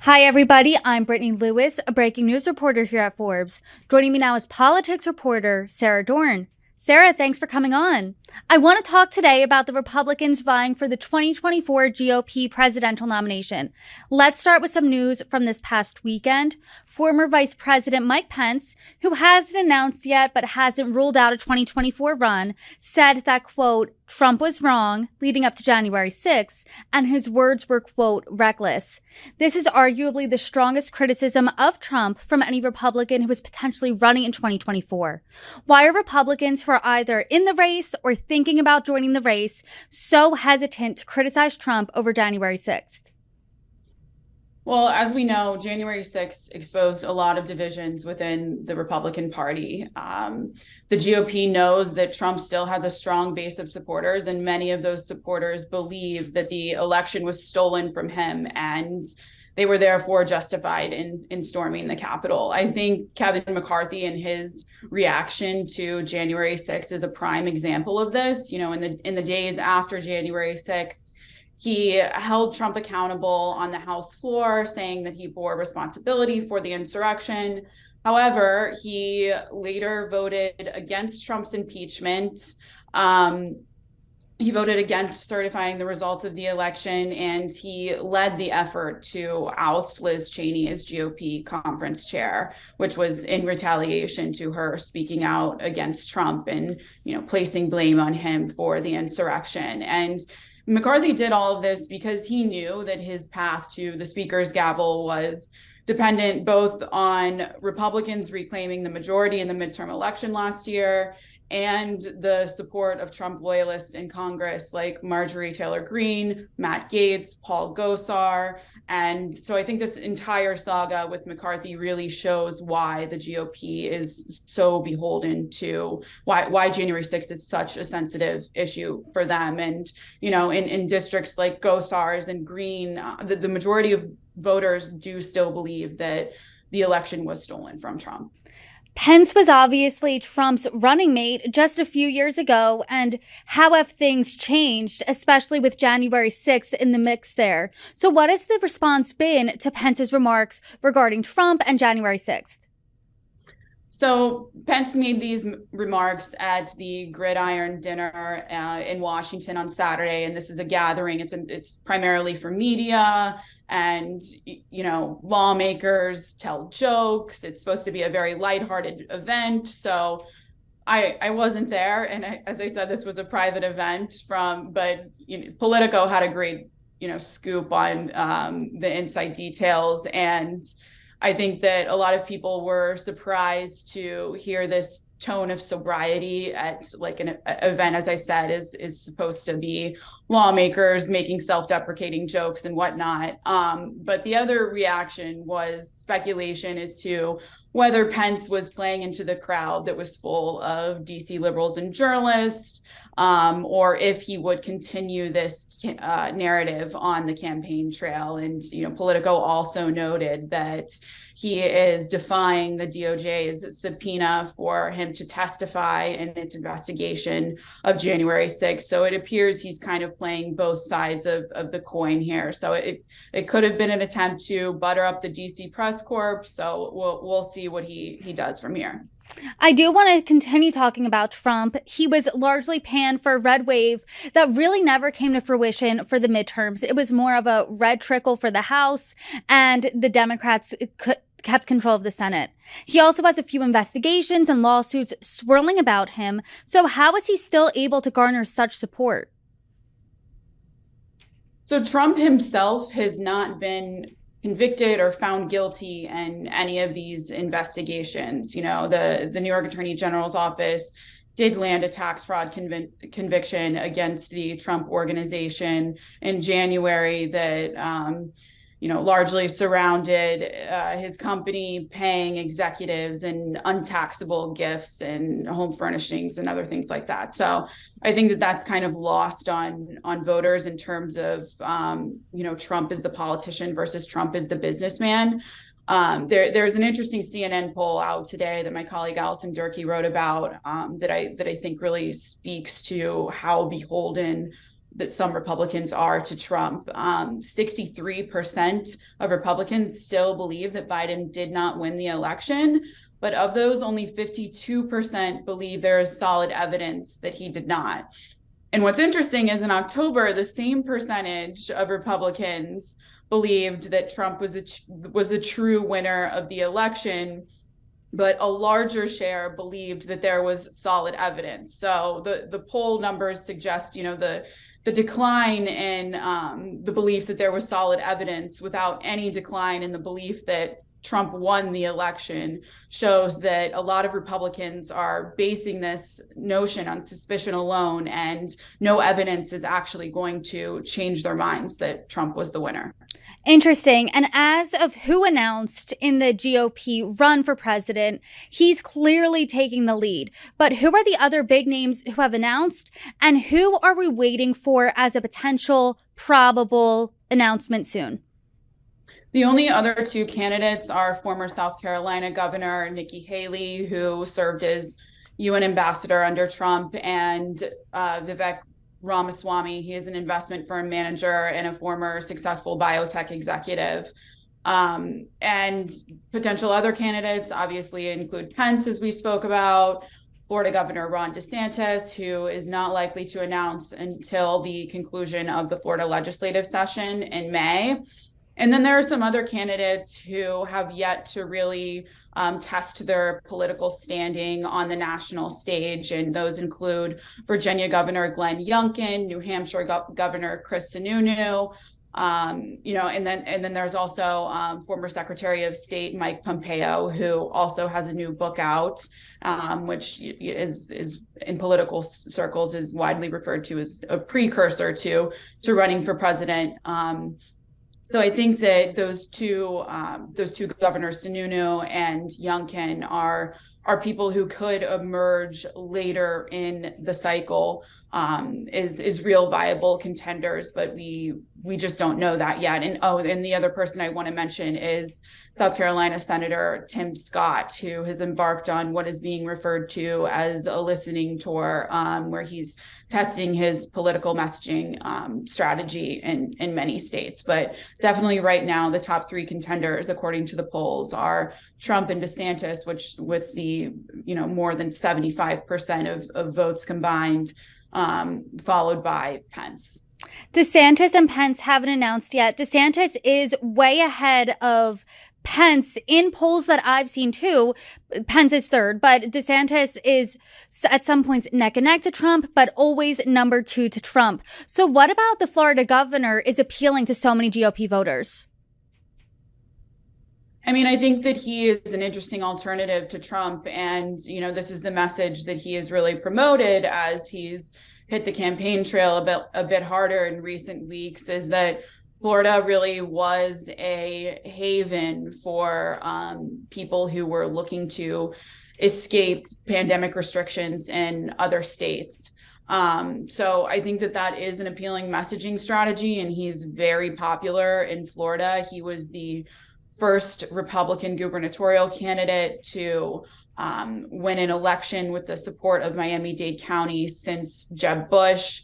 Hi, everybody. I'm Brittany Lewis, a breaking news reporter here at Forbes. Joining me now is politics reporter Sara Dorn. Sara, thanks for coming on. I want to talk today about the Republicans vying for the 2024 GOP presidential nomination. Let's start with some news from this past weekend. Former Vice President Mike Pence, who hasn't announced yet but hasn't ruled out a 2024 run, said that, quote, Trump was wrong leading up to January 6th, and his words were, quote, reckless. This is arguably the strongest criticism of Trump from any Republican who is potentially running in 2024. Why are Republicans who are either in the race or thinking about joining the race so hesitant to criticize Trump over January 6th? Well, as we know, January 6th exposed a lot of divisions within the Republican Party. The GOP knows that Trump still has a strong base of supporters, and many of those supporters believe that the election was stolen from him, and they were therefore justified in storming the Capitol. I think Kevin McCarthy and his reaction to January 6th is a prime example of this. You know, in the days after January 6th, he held Trump accountable on the House floor, saying that he bore responsibility for the insurrection. However, he later voted against Trump's impeachment. He voted against certifying the results of the election, and he led the effort to oust Liz Cheney as GOP conference chair, which was in retaliation to her speaking out against Trump and, placing blame on him for the insurrection. And McCarthy did all of this because he knew that his path to the speaker's gavel was dependent both on Republicans reclaiming the majority in the midterm election last year and the support of Trump loyalists in Congress like Marjorie Taylor Greene, Matt Gaetz, Paul Gosar. And so I think this entire saga with McCarthy really shows why the GOP is so beholden to why January 6th is such a sensitive issue for them. And, in districts like Gosar's and Greene, the majority of voters do still believe that the election was stolen from Trump. Pence was obviously Trump's running mate just a few years ago, and how have things changed, especially with January 6th in the mix there? So what has the response been to Pence's remarks regarding Trump and January 6th? So Pence made these remarks at the Gridiron dinner in Washington on Saturday, and this is a gathering. It's primarily for media, and lawmakers tell jokes. It's supposed to be a very lighthearted event. So I wasn't there, and as I said, this was a private event but Politico had a great scoop on the inside details, and I think that a lot of people were surprised to hear this tone of sobriety at like an event, as I said, is supposed to be lawmakers making self-deprecating jokes and whatnot. But the other reaction was speculation as to whether Pence was playing into the crowd that was full of DC liberals and journalists, or if he would continue this narrative on the campaign trail. And, Politico also noted that he is defying the DOJ's subpoena for him to testify in its investigation of January 6th. So it appears he's kind of playing both sides of the coin here. So it could have been an attempt to butter up the DC press corps. So we'll see what he does from here. I do want to continue talking about Trump. He was largely panned for a red wave that really never came to fruition for the midterms. It was more of a red trickle for the House, and the Democrats kept control of the Senate. He also has a few investigations and lawsuits swirling about him. So how is he still able to garner such support? So Trump himself has not been convicted or found guilty in any of these investigations. The New York Attorney General's office did land a tax fraud conviction against the Trump organization in January that largely surrounded his company paying executives and untaxable gifts and home furnishings and other things like that. So I think that that's kind of lost on voters in terms of, Trump is the politician versus Trump is the businessman. There's an interesting CNN poll out today that my colleague Allison Durkee wrote about that I think really speaks to how beholden that some Republicans are to Trump. 63% of Republicans still believe that Biden did not win the election, but of those, only 52% believe there is solid evidence that he did not. And what's interesting is in October, the same percentage of Republicans believed that Trump was the true winner of the election, but a larger share believed that there was solid evidence. So the poll numbers suggest, the decline in the belief that there was solid evidence without any decline in the belief that Trump won the election shows that a lot of Republicans are basing this notion on suspicion alone, and no evidence is actually going to change their minds that Trump was the winner. Interesting. And as of who announced in the GOP run for president, he's clearly taking the lead. But who are the other big names who have announced, and who are we waiting for as a potential probable announcement soon? The only other two candidates are former South Carolina Governor Nikki Haley, who served as UN ambassador under Trump, and Vivek Ramaswamy. He is an investment firm manager and a former successful biotech executive. And potential other candidates obviously include Pence, as we spoke about, Florida Governor Ron DeSantis, who is not likely to announce until the conclusion of the Florida legislative session in May. And then there are some other candidates who have yet to really test their political standing on the national stage. And those include Virginia Governor Glenn Youngkin, New Hampshire Governor Chris Sununu, and then there's also former Secretary of State Mike Pompeo, who also has a new book out, which is in political circles is widely referred to as a precursor to running for president. So I think that those two governors, Sununu and Youngkin, are people who could emerge later in the cycle is real viable contenders, but we just don't know that yet. And the other person I want to mention is South Carolina Senator Tim Scott, who has embarked on what is being referred to as a listening tour, where he's testing his political messaging strategy in many states. But definitely right now, the top three contenders, according to the polls, are Trump and DeSantis, which with the more than 75% of votes combined, followed by Pence. DeSantis and Pence haven't announced yet. DeSantis is way ahead of Pence in polls that I've seen too. Pence is third, but DeSantis is at some points neck and neck to Trump, but always number two to Trump. So what about the Florida governor is appealing to so many GOP voters? I mean, I think that he is an interesting alternative to Trump. And, this is the message that he has really promoted as he's hit the campaign trail a bit harder in recent weeks, is that Florida really was a haven for people who were looking to escape pandemic restrictions in other states. So I think that is an appealing messaging strategy, and he's very popular in Florida. He was the first Republican gubernatorial candidate to win an election with the support of Miami-Dade County since Jeb Bush.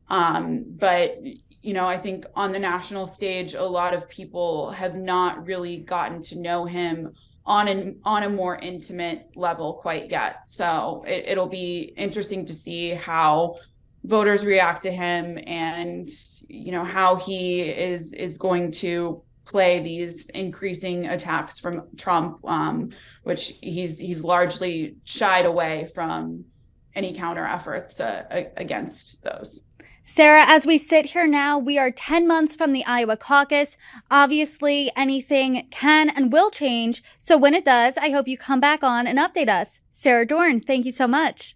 But I think on the national stage, a lot of people have not really gotten to know him on a more intimate level quite yet. So it'll be interesting to see how voters react to him, and how he is going to play these increasing attacks from Trump, which he's largely shied away from any counter efforts against those. Sara, as we sit here now, we are 10 months from the Iowa caucus. Obviously, anything can and will change. So when it does, I hope you come back on and update us. Sara Dorn, thank you so much.